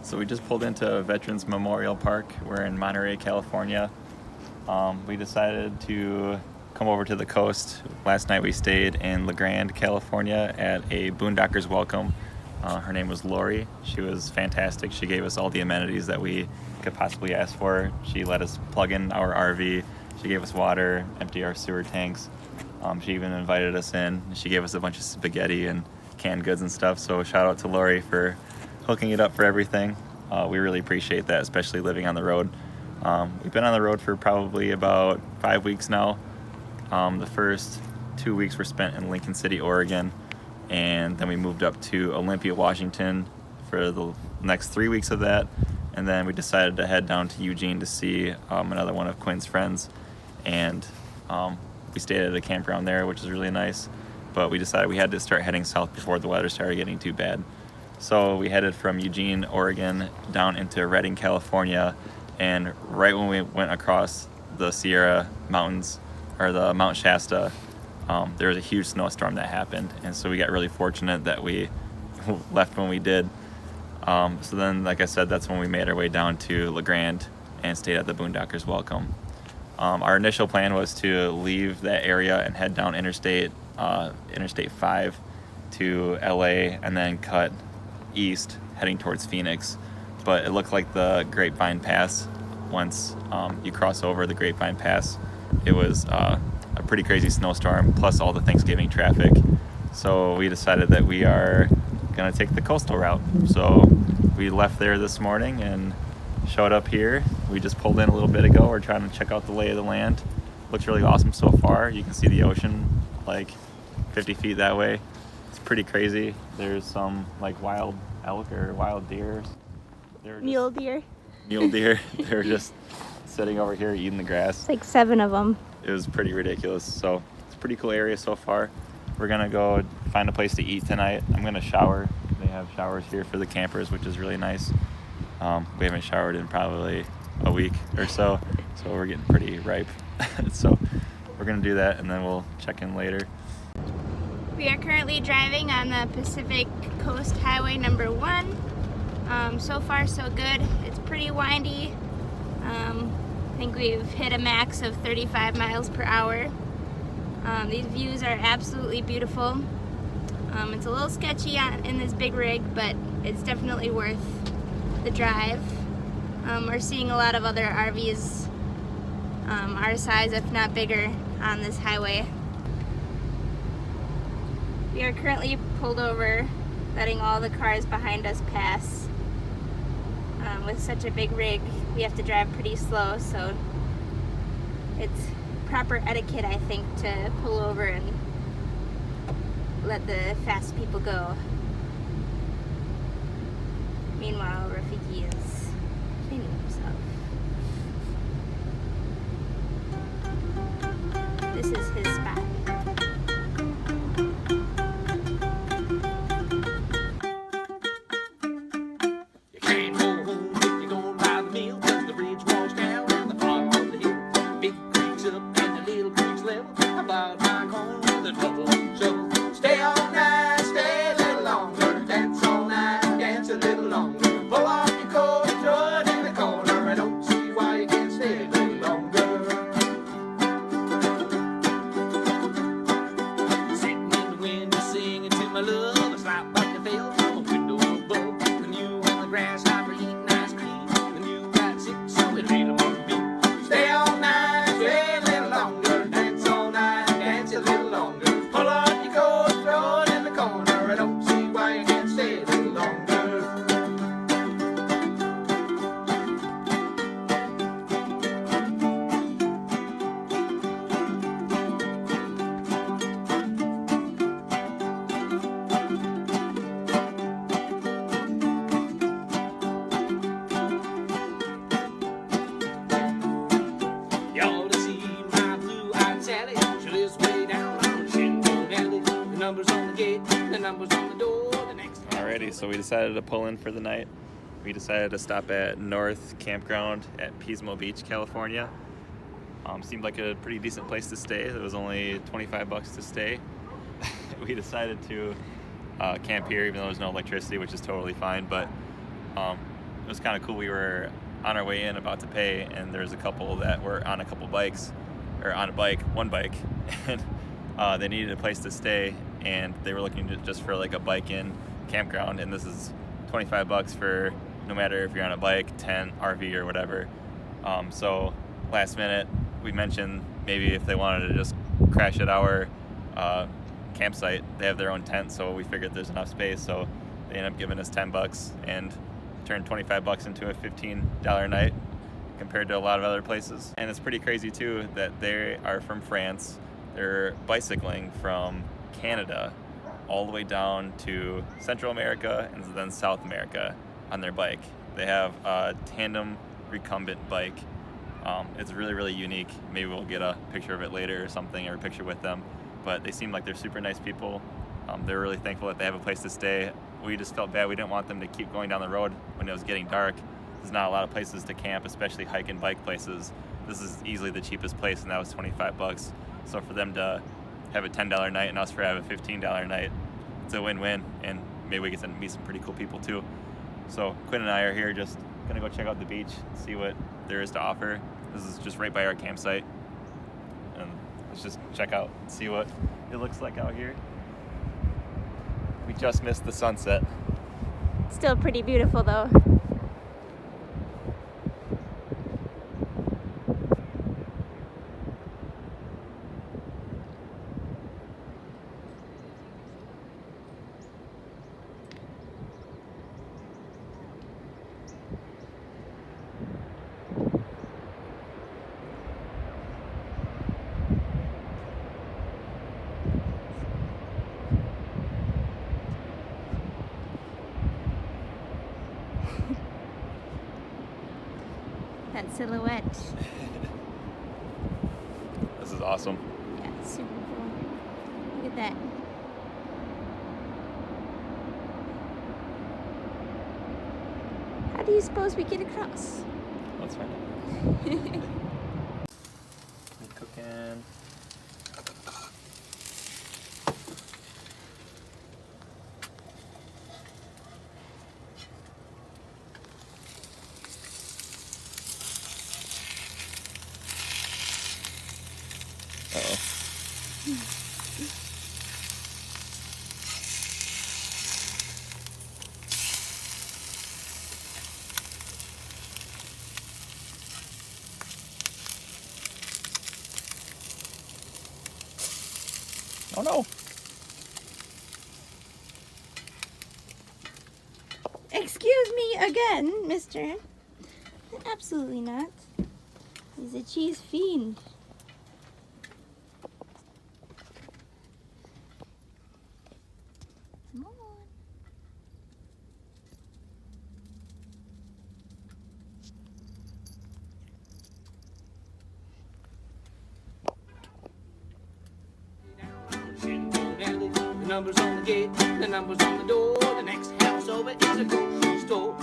So we just pulled into Veterans Memorial Park. We're in Monterey, California. We decided to come over to the coast. Last night we stayed in La Grande, California at a Boondockers Welcome. Her name was Lori. She was fantastic. She gave us all the amenities that we could possibly ask for. She let us plug in our RV. She gave us water, empty our sewer tanks. She even invited us in. She gave us a bunch of spaghetti and canned goods and stuff. So shout out to Lori for hooking it up for everything. We really appreciate that, especially living on the road. We've been on the road for probably about 5 weeks now. The first 2 weeks were spent in Lincoln City, Oregon, and then we moved up to Olympia, Washington for the next 3 weeks of that, and then we decided to head down to Eugene to see another one of Quinn's friends, and we stayed at a campground there, which is really nice, but we decided we had to start heading south before the weather started getting too bad. So we headed from Eugene, Oregon, down into Redding, California, and right when we went across the Sierra Mountains, or the Mount Shasta, there was a huge snowstorm that happened, and so we got really fortunate that we left when we did. So then, like I said, that's when we made our way down to La Grande and stayed at the Boondockers Welcome. Our initial plan was to leave that area and head down Interstate 5 to LA and then cut east heading towards Phoenix, but it looked like the Grapevine Pass, once you cross over the Grapevine Pass, it was a pretty crazy snowstorm plus all the Thanksgiving traffic. So we decided that we are gonna take the coastal route. So we left there this morning and showed up here. We just pulled in a little bit ago. We're trying to check out the lay of the land. Looks really awesome so far. You can see the ocean like 50 feet that way. It's pretty crazy. There's some like wild elk or wild deer. Mule deer. Mule deer. They're just sitting over here eating the grass. It's like 7 of them. It was pretty ridiculous. So it's a pretty cool area so far. We're gonna go find a place to eat tonight. I'm gonna shower. They have showers here for the campers, which is really nice. We haven't showered in probably a week or so we're getting pretty ripe. So we're gonna do that and then we'll check in later. We are currently driving on the Pacific Coast Highway number 1. So far so good. It's pretty windy. I think we've hit a max of 35 miles per hour. These views are absolutely beautiful. It's a little sketchy in this big rig, but it's definitely worth the drive. We're seeing a lot of other RVs our size, if not bigger, on this highway. We are currently pulled over, letting all the cars behind us pass. With such a big rig, we have to drive pretty slow, so it's proper etiquette, I think, to pull over and let the fast people go. Meanwhile, Rafiki is cleaning himself. This is his spot. Alrighty, so we decided to pull in for the night. We decided to stop at North Campground at Pismo Beach, California. Seemed like a pretty decent place to stay. It was only $25 to stay. We decided to camp here even though there's no electricity, which is totally fine, but it was kind of cool. We were on our way in about to pay, and there's a couple that were on a couple bikes, or on a bike, one bike, and they needed a place to stay, and they were looking just for like a bike-in campground, and this is $25 for no matter if you're on a bike, tent, RV, or whatever. So last minute, we mentioned maybe if they wanted to just crash at our campsite. They have their own tent, so we figured there's enough space, so they ended up giving us $10 and turned $25 into a $15 night compared to a lot of other places. And it's pretty crazy too that they are from France. They're bicycling from Canada all the way down to Central America and then South America on their bike. They have a tandem recumbent bike. It's really, really unique. Maybe we'll get a picture of it later or something, or a picture with them. But they seem like they're super nice people. They're really thankful that they have a place to stay. We just felt bad. We didn't want them to keep going down the road when it was getting dark. There's not a lot of places to camp, especially hike and bike places. This is easily the cheapest place, and that was $25. So for them to have a $10 night and us for have a $15 night, it's a win-win, and maybe we get to meet some pretty cool people too. So Quinn and I are here just gonna go check out the beach, see what there is to offer. This is just right by our campsite, and let's just check out and see what it looks like out here. We just missed the sunset. Still pretty beautiful though. That silhouette. This is awesome. Yeah, it's super cool. Look at that. How do you suppose we get across? Let's find out. We're cooking. Uh-oh. Oh no! Excuse me again, mister. Absolutely not. He's a cheese fiend. Come on. The numbers on the gate, the numbers on the door. The next house over is a grocery store.